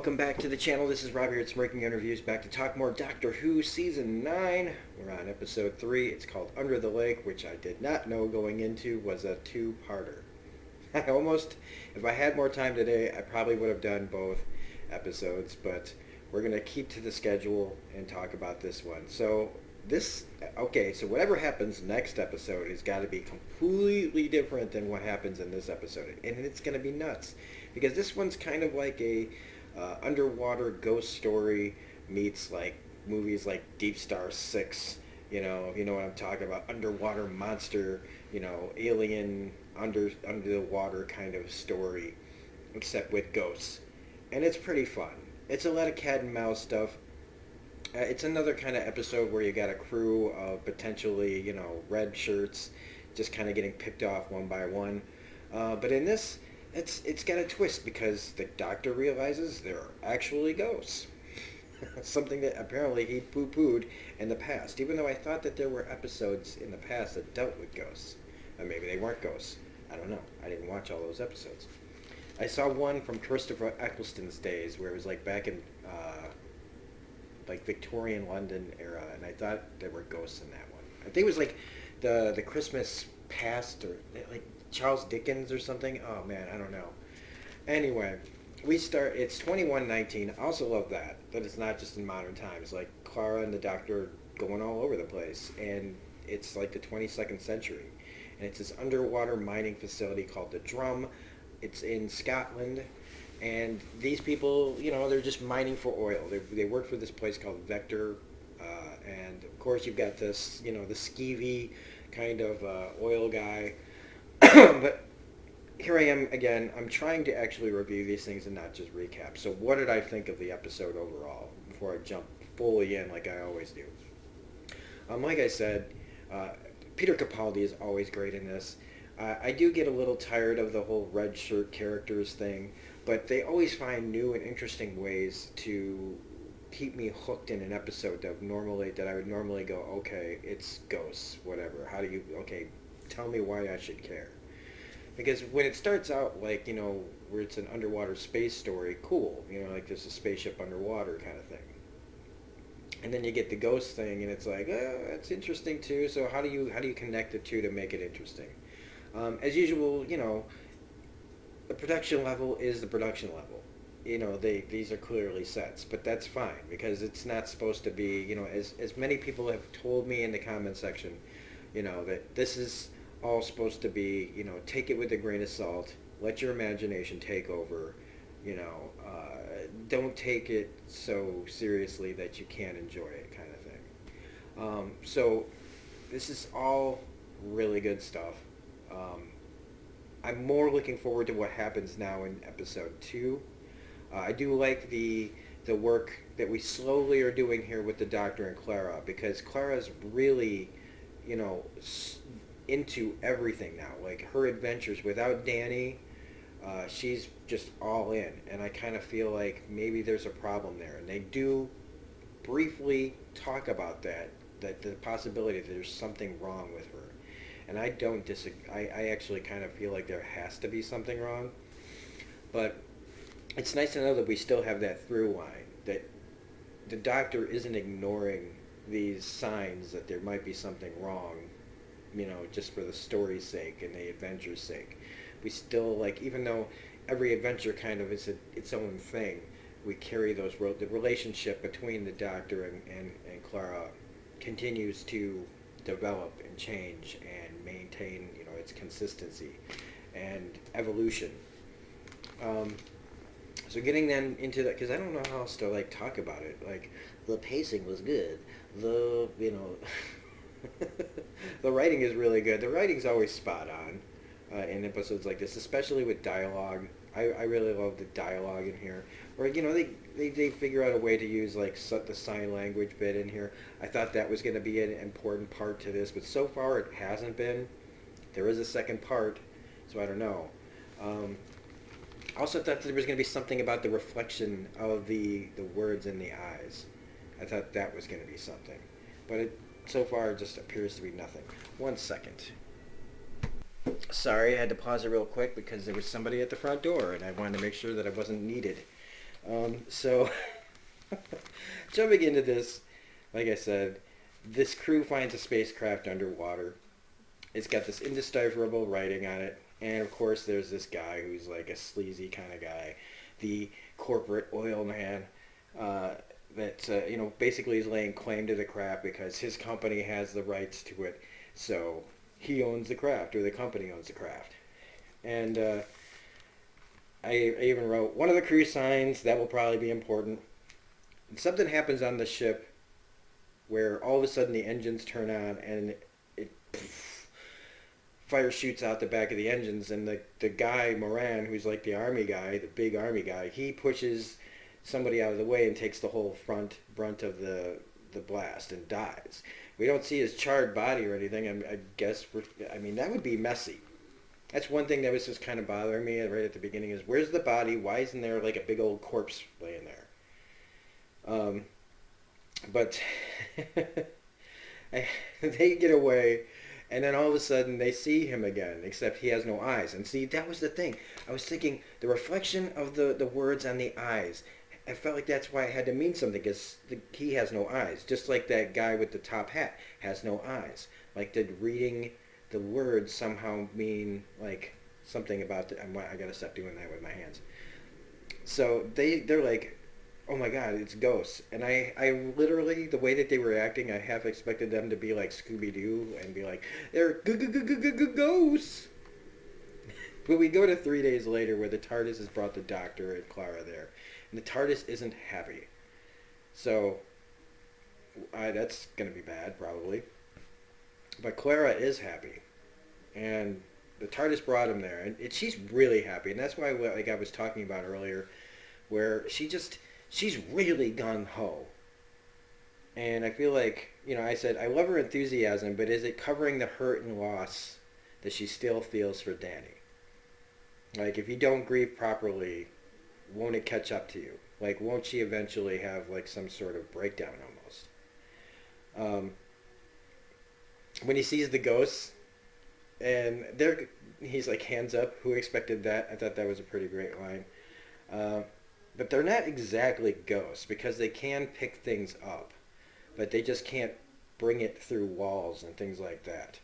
Welcome back to the channel. This is Rob here at Smirking Interviews, back to talk more Doctor Who Season 9. We're on Episode 3. It's called Under the Lake, which I did not know going into was a two-parter. If I had more time today, I probably would have done both episodes, but we're going to keep to the schedule and talk about this one. So whatever happens next episode has got to be completely different than what happens in this episode. And it's going to be nuts, because this one's kind of like a underwater ghost story meets like movies like Deep Star 6, if you know what I'm talking about, underwater monster, alien under the water kind of story, except with ghosts. And it's pretty fun. It's a lot of cat and mouse stuff. It's another kind of episode where you got a crew of potentially, red shirts just kind of getting picked off one by one. But in this, it's got a twist because the Doctor realizes there are actually ghosts. Something that apparently he poo-pooed in the past, even though I thought that there were episodes in the past that dealt with ghosts. Or maybe they weren't ghosts. I don't know. I didn't watch all those episodes. I saw one from Christopher Eccleston's days where it was like back in like Victorian London era, and I thought there were ghosts in that one. I think it was like the Christmas past, or like Charles Dickens or something. Oh man, I don't know. Anyway, it's 2119. I also love that it's not just in modern times. Like Clara and the Doctor going all over the place, and it's like the 22nd century. And it's this underwater mining facility called the Drum. It's in Scotland. And these people, they're just mining for oil. They work for this place called Vector. And of course you've got this, the skeevy kind of oil guy. But here I am again. I'm trying to actually review these things and not just recap. So what did I think of the episode overall before I jump fully in like I always do? Like I said, Peter Capaldi is always great in this. I do get a little tired of the whole red shirt characters thing, but they always find new and interesting ways to keep me hooked in an episode that I would normally go, okay, it's ghosts, whatever. Okay, tell me why I should care. Because when it starts out like, where it's an underwater space story, cool, like there's a spaceship underwater kind of thing. And then you get the ghost thing, and it's like, that's interesting too. So how do you connect the two to make it interesting? As usual, the production level is the production level. These are clearly sets, but that's fine because it's not supposed to be, as many people have told me in the comment section, that this is all supposed to be, take it with a grain of salt, let your imagination take over, don't take it so seriously that you can't enjoy it kind of thing. So this is all really good stuff. I'm more looking forward to what happens now in episode 2. I do like the work that we slowly are doing here with the Doctor and Clara, because Clara's really, into everything now. Like her adventures without Danny, she's just all in, and I kind of feel like maybe there's a problem there. And they do briefly talk about that the possibility that there's something wrong with her. And I don't disagree. I actually kind of feel like there has to be something wrong. But it's nice to know that we still have that through line, that the Doctor isn't ignoring these signs that there might be something wrong, just for the story's sake and the adventure's sake. We still, even though every adventure kind of is its own thing, we carry the relationship between the Doctor and Clara continues to develop and change and maintain, its consistency and evolution. So getting then into that, because I don't know how else to talk about it. Like, the pacing was good. The the writing is really good. The writing's always spot on in episodes like this, especially with dialogue. I really love the dialogue in here. Or, they figure out a way to use the sign language bit in here. I thought that was going to be an important part to this, but so far it hasn't been. There is a second part, so I don't know. I also thought there was going to be something about the reflection of the words in the eyes. I thought that was going to be something. But so far it just appears to be nothing. 1 second. Sorry, I had to pause it real quick because there was somebody at the front door and I wanted to make sure that I wasn't needed. So, jumping into this, like I said, this crew finds a spacecraft underwater. It's got this indecipherable writing on it, and of course, there's this guy who's like a sleazy kind of guy, the corporate oil man. Uh, that basically is laying claim to the craft because his company has the rights to it, so he owns the craft or the company owns the craft. And I even wrote one of the crew signs that will probably be important. And something happens on the ship where all of a sudden the engines turn on and it fire shoots out the back of the engines, and the guy Moran, who's like the army guy, the big army guy, he pushes somebody out of the way and takes the whole brunt of the blast and dies. We don't see his charred body or anything. I guess I mean that would be messy. That's one thing that was just kind of bothering me right at the beginning is where's the body? Why isn't there like a big old corpse laying there? Um, but they get away, and then all of a sudden they see him again, except he has no eyes. And see, that was the thing. I was thinking the reflection of the words on the eyes. I felt like that's why it had to mean something, because he has no eyes. Just like that guy with the top hat has no eyes. Like, did reading the words somehow mean, like, something about I gotta stop doing that with my hands. So they're like, oh my god, it's ghosts. And I literally, the way that they were acting, I half expected them to be like Scooby-Doo and be like, they're ghosts. But we go to 3 days later where the TARDIS has brought the Doctor and Clara there. And the TARDIS isn't happy. So, that's going to be bad, probably. But Clara is happy. And the TARDIS brought him there. And she's really happy. And that's why, like I was talking about earlier, where she's really gung-ho. And I feel like, I said, I love her enthusiasm, but is it covering the hurt and loss that she still feels for Danny? Like, if you don't grieve properly, won't it catch up to you? Like, won't she eventually have, like, some sort of breakdown almost? When he sees the ghosts, and he's like, hands up, who expected that? I thought that was a pretty great line. But they're not exactly ghosts, because they can pick things up, but they just can't bring it through walls and things like that.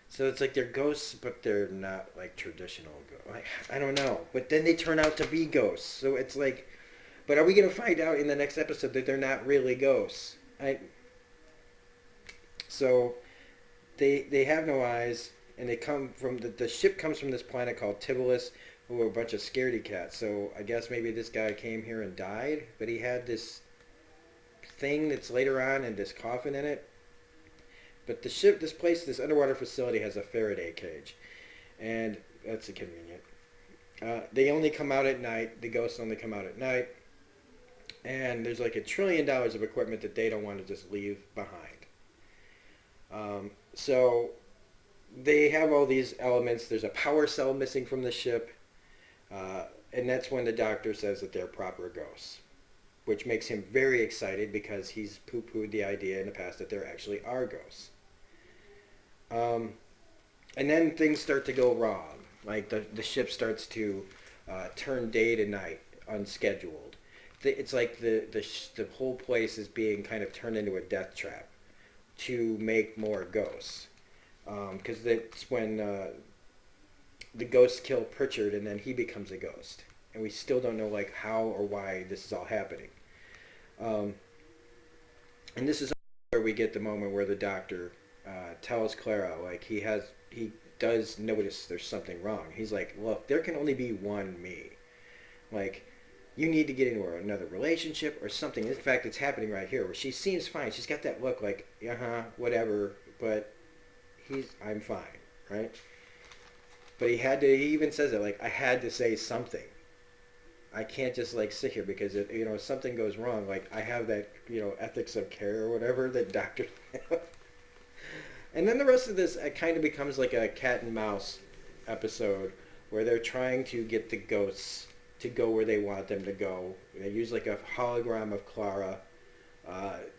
So it's like they're ghosts, but they're not like traditional ghosts. Like, I don't know. But then they turn out to be ghosts. So it's like, but are we going to find out in the next episode that they're not really ghosts? So they have no eyes, and they come from, the ship comes from this planet called Tibullus, who are a bunch of scaredy cats. So I guess maybe this guy came here and died, but he had this thing that's later on and this coffin in it. But the ship, this underwater facility has a Faraday cage, and that's inconvenient. They only come out at night. The ghosts only come out at night, and there's like $1 trillion of equipment that they don't want to just leave behind. So they have all these elements. There's a power cell missing from the ship, and that's when the Doctor says that they're proper ghosts, which makes him very excited because he's poo-pooed the idea in the past that there actually are ghosts. And then things start to go wrong. Like the ship starts to turn day to night, unscheduled. It's like the whole place is being kind of turned into a death trap to make more ghosts. Because that's when the ghosts kill Pritchard, and then he becomes a ghost. And we still don't know like how or why this is all happening. And this is where we get the moment where the Doctor tells Clara, like, he does notice there's something wrong. He's like, look, there can only be one me. Like, you need to get into another relationship or something. In fact, it's happening right here where she seems fine. She's got that look like, whatever, but I'm fine, right? But he even says it, like, I had to say something. I can't just like sit here because if something goes wrong, like I have that ethics of care or whatever that doctors have. And then the rest of this it kind of becomes like a cat and mouse episode where they're trying to get the ghosts to go where they want them to go. They use like a hologram of Clara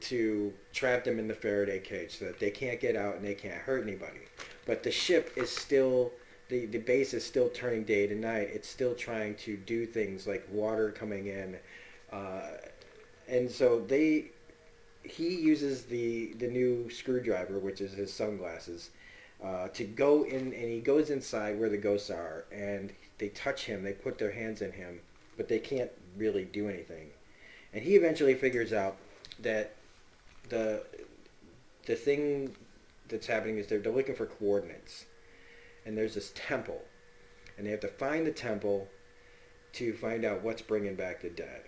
to trap them in the Faraday cage so that they can't get out and they can't hurt anybody. But the ship is still the base is still turning day to night. It's still trying to do things like water coming in, Uh, and so he uses the new screwdriver, which is his sunglasses, to go in, and he goes inside where the ghosts are, and they touch him. They put their hands in him, but they can't really do anything. And he eventually figures out that the the thing that's happening is they're looking for coordinates, and there's this temple, and they have to find the temple to find out what's bringing back the dead.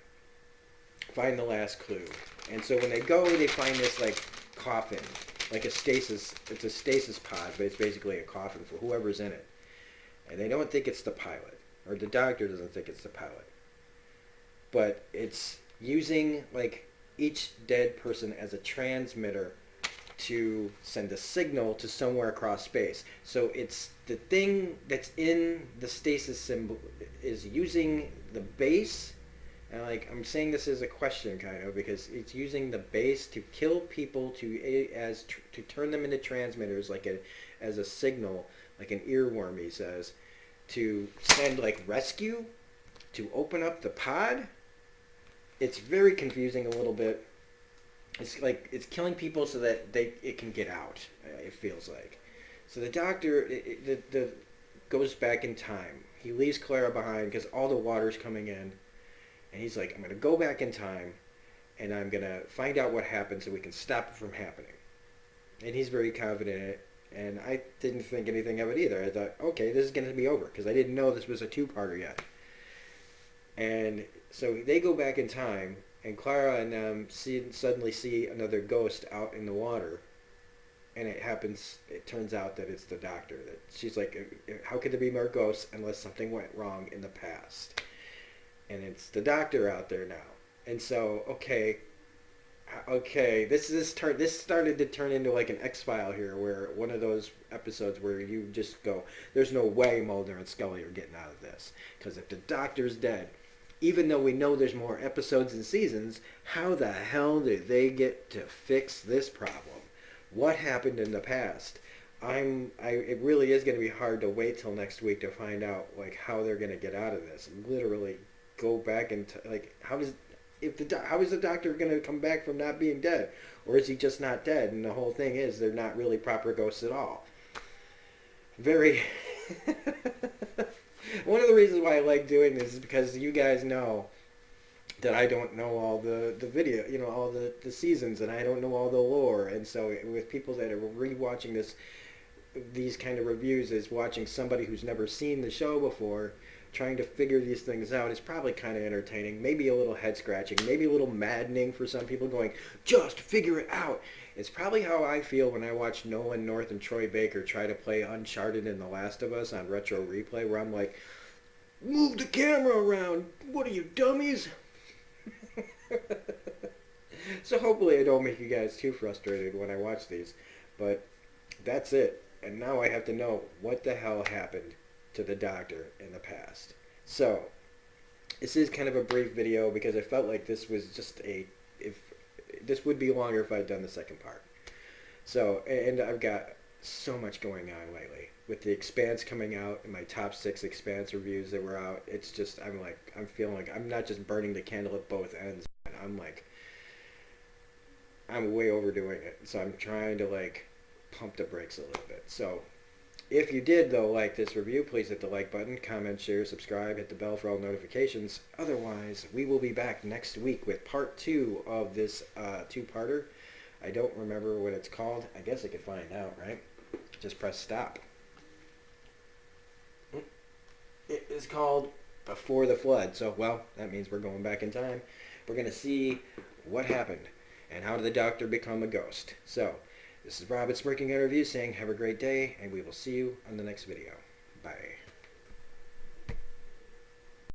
Find the last clue. And so when they go, they find this like coffin, like a stasis. It's a stasis pod, but it's basically a coffin for whoever's in it. And they don't think it's the pilot, or the doctor doesn't think it's the pilot. But it's using like each dead person as a transmitter to send a signal to somewhere across space. So it's the thing that's in the stasis symbol is using the base. And like I'm saying this as a question kind of because it's using the base to kill people to turn them into transmitters as a signal, like an earworm, he says, to send like rescue, to open up the pod. It's very confusing a little bit. It's like it's killing people so that it can get out. It feels like. So the doctor goes back in time. He leaves Clara behind because all the water's coming in, and he's like, "I'm gonna go back in time, and I'm gonna find out what happened so we can stop it from happening." And he's very confident in it. And I didn't think anything of it either. I thought, okay, this is gonna be over because I didn't know this was a two-parter yet. And so they go back in time, and Clara and them suddenly see another ghost out in the water. And it turns out that it's the doctor. That she's like, how could there be more ghosts unless something went wrong in the past? And it's the doctor out there now. And so, okay, this started to turn into like an X-File here, where one of those episodes where you just go, there's no way Mulder and Scully are getting out of this. Because if the doctor's dead, even though we know there's more episodes and seasons, how the hell did they get to fix this problem? What happened in the past? It really is going to be hard to wait till next week to find out like how they're going to get out of this. Literally go back and like how is the doctor going to come back from not being dead, or is he just not dead? And the whole thing is they're not really proper ghosts at all. Very. One of the reasons why I like doing this is because you guys know that I don't know all the video, all the seasons, and I don't know all the lore. And so with people that are rewatching these kind of reviews is watching somebody who's never seen the show before, trying to figure these things out is probably kind of entertaining, maybe a little head scratching, maybe a little maddening for some people going, just figure it out. It's probably how I feel when I watch Nolan North and Troy Baker try to play Uncharted and The Last of Us on Retro Replay, where I'm like, move the camera around. What are you, dummies? So hopefully I don't make you guys too frustrated when I watch these. But that's it. And now I have to know what the hell happened to the doctor in the past. So this is kind of a brief video because I felt like this was just this would be longer if I'd done the second part. So, and I've got so much going on lately. With the Expanse coming out and my top 6 Expanse reviews that were out, it's just, I'm feeling like I'm not just burning the candle at both ends. I'm way overdoing it. So I'm trying to like pump the brakes a little bit. So if you did though like this review, please hit the like button, comment, share, subscribe, hit the bell for all notifications. Otherwise, we will be back next week with part 2 of this two-parter. I don't remember what it's called. I guess I could find out, right? Just press stop. It is called Before the Flood. So, well, that means we're going back in time. We're going to see what happened and how did the doctor become a ghost. So, this is Rob at Smirking Interviews saying have a great day, and we will see you on the next video. Bye.